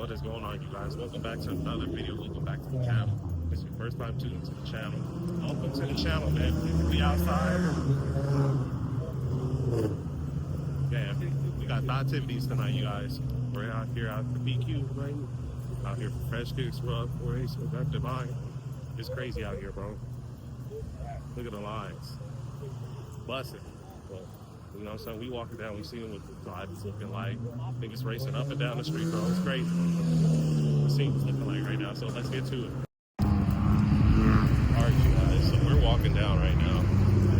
What is going on, you guys? Welcome back to another video. Welcome back to the channel. If it's your first time tuning to the channel, welcome to the channel, man. We outside. Yeah, we got the activities tonight, you guys. We're out here at the PQ, right? Out here for Freshhkiicks, RaysCorruptedMind. It's crazy out here, bro. Look at the lines. Busting. But, you know what I'm saying? We walking down, we see them with the vibe it's looking like. I think it's racing up and down the street, bro. It's crazy. The scene's looking like right now, so let's get to it. Alright, you guys, so we're walking down right now.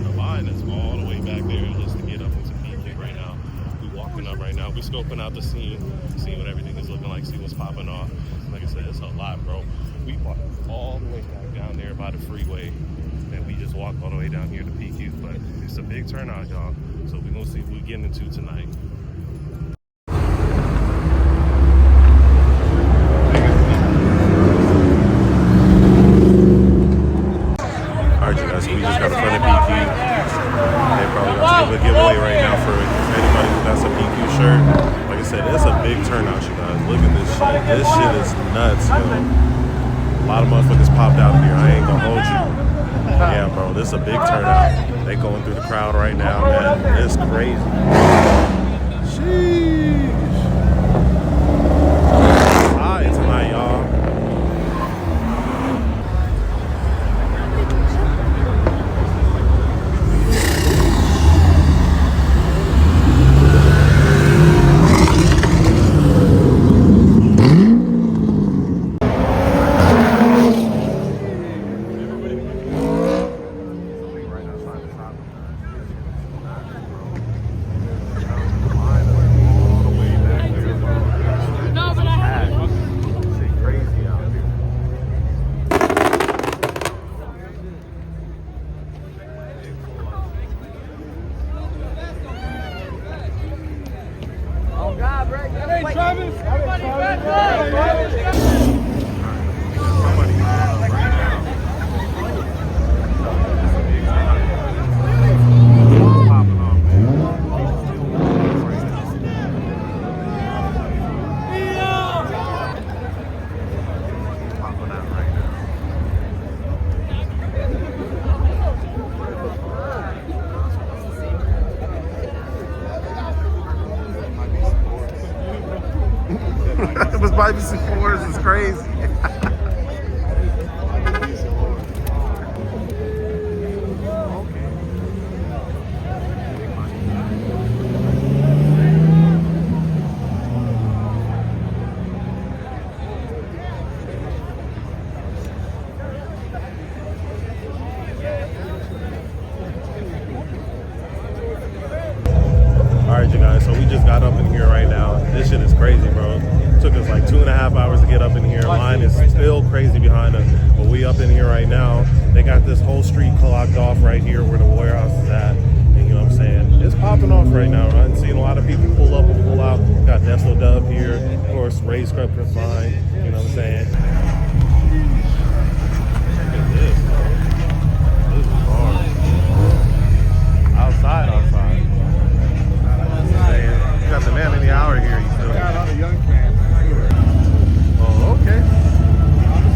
The line is all the way back there just to get up into PQ right now. We're walking up right now. We're scoping out the scene, seeing what everything is looking like, see what's popping off. Like I said, it's a lot, bro. We walked all the way back down there by the freeway. And we just walked all the way down here to PQ, but it's a big turnout, y'all. So we're gonna see what we're getting into tonight. Alright, you guys, so we just got in front of PQ. They probably about to give a giveaway right now for anybody who got some PQ shirt. Like I said, it's a big turnout, you guys. Look at this shit. This shit is nuts, yo. A lot of motherfuckers popped out here. I ain't gonna hold you. Yeah, bro, this is a big turnout. They going through the crowd right now, man. It's crazy. Sheesh. Hi tonight, y'all. It was might be some fours, it's crazy. Alright, you guys, so we just got up in here right now. This shit is crazy, bro. Took us like 2.5 hours to get up in here. Line is still crazy behind us, but we up in here right now. They got this whole street clogged off right here where the warehouse is at. And you know what I'm saying? It's popping off right now. I'm seeing a lot of people pull up and pull out. Got Deso Dub here, of course, RaysCorruptedMind. You know what I'm saying? Look at this, bro. This is hard. Outside. You got the man in the hour here. You still got all the young fans. Oh, okay.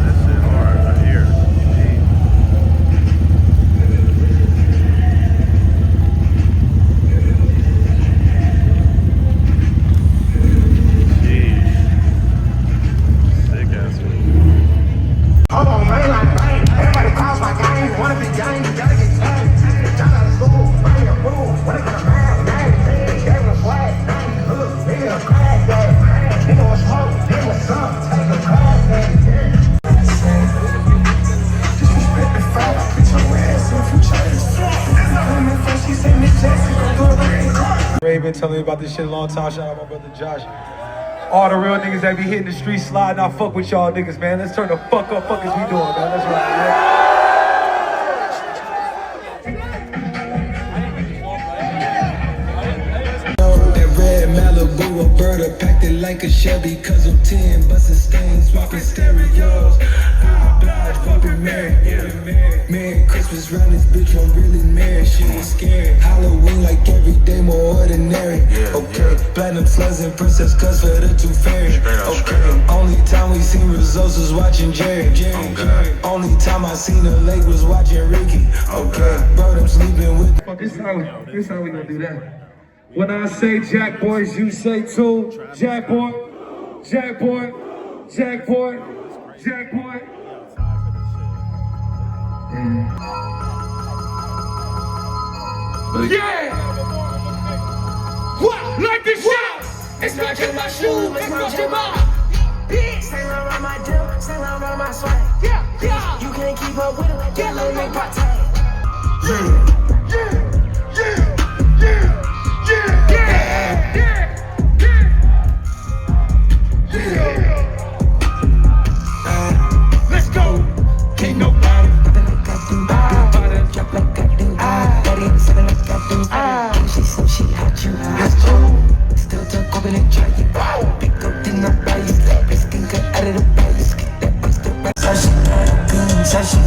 That shit hard right here. Jeez. Sick ass movie. Hold on, man, like bang. Everybody calls my game. Wanna be gang, you gotta get tagged. Y'all out of school, bang a rule. Wanna get a man, gang. Gave him a swag, gang. Look, nigga, crack that. Nigga was smoke, nigga was some. Take a crack that. Disrespect the fight, bitch, your ass if you change. That's not him at first, he said Miss Jackson, go do a rain. Ray been telling me about this shit a long time. Shout out my brother Josh. All the real niggas that be hitting the street sliding, I fuck with y'all niggas, man. Let's turn the fuck up, fuck as we doing, man. Let's ride, man. Malibu, Alberta, packed it like a Chevy, cause I'm 10, busting stains, swapping stereos. Dodge, bumping Mary, Merry Christmas round this bitch, I'm really married, she was scared. Halloween like every day, more ordinary. Okay, platinum slugs and princess cuts for the two fairy. Okay, Bezos was watching Jerry. Only time I seen the lake was watching Ricky. Okay, bro, I'm sleeping with. This how we gonna do that. When I say Jack Boys, you say too. Jack Boy, Jack Boy, Jack Boy, Jack Boy. Yeah! What? Like this shit! It's not just my shoes, it's not just my. Sing around my dip, sing around my swag. Yeah. You can't keep up with him, get low, make my tag. Let's go! Can't nobody. Drop like I do. 37 like I do. She said she had you. Let's go. Still talk open and try it. Pick up the number, you slap this thing out of the bag. Get that bitch the rest. Sashi, sashi,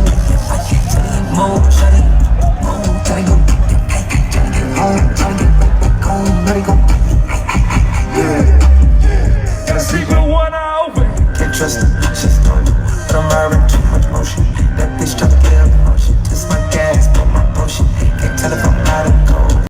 I can't tell you more.